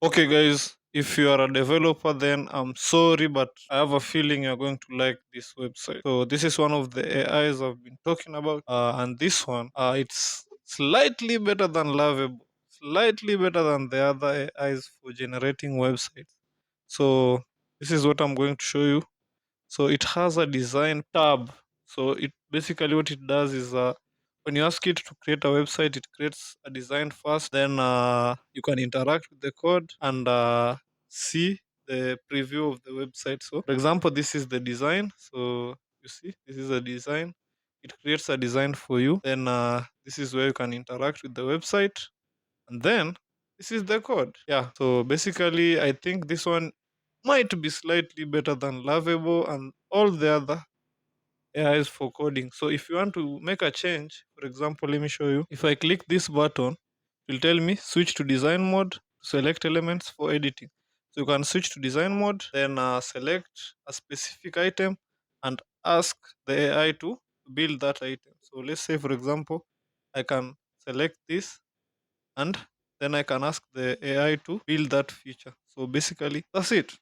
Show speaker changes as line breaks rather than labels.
Okay, guys, if you are a developer, then I'm sorry, but I have a feeling you're going to like this website. So this is one of the AIs I've been talking about, and this one, it's slightly better than Lovable, slightly better than the other AIs for generating websites. So this is what I'm going to show you. So it has a design tab. So it basically what it does is when you ask it to create a website, it creates a design first. Then you can interact with the code and see the preview of the website. So for example, this is the design. So you see, this is a design. It creates a design for you. Then this is where you can interact with the website. And then this is the code. Yeah. So basically, I think this one might be slightly better than Lovable and all the other AIs for coding. So if you want to make a change, for example, let me show you. If I click this button, it will tell me switch to design mode, select elements for editing. So you can switch to design mode, then select a specific item and ask the AI to build that item. So let's say, for example, I can select this and then I can ask the AI to build that feature. So basically, that's it.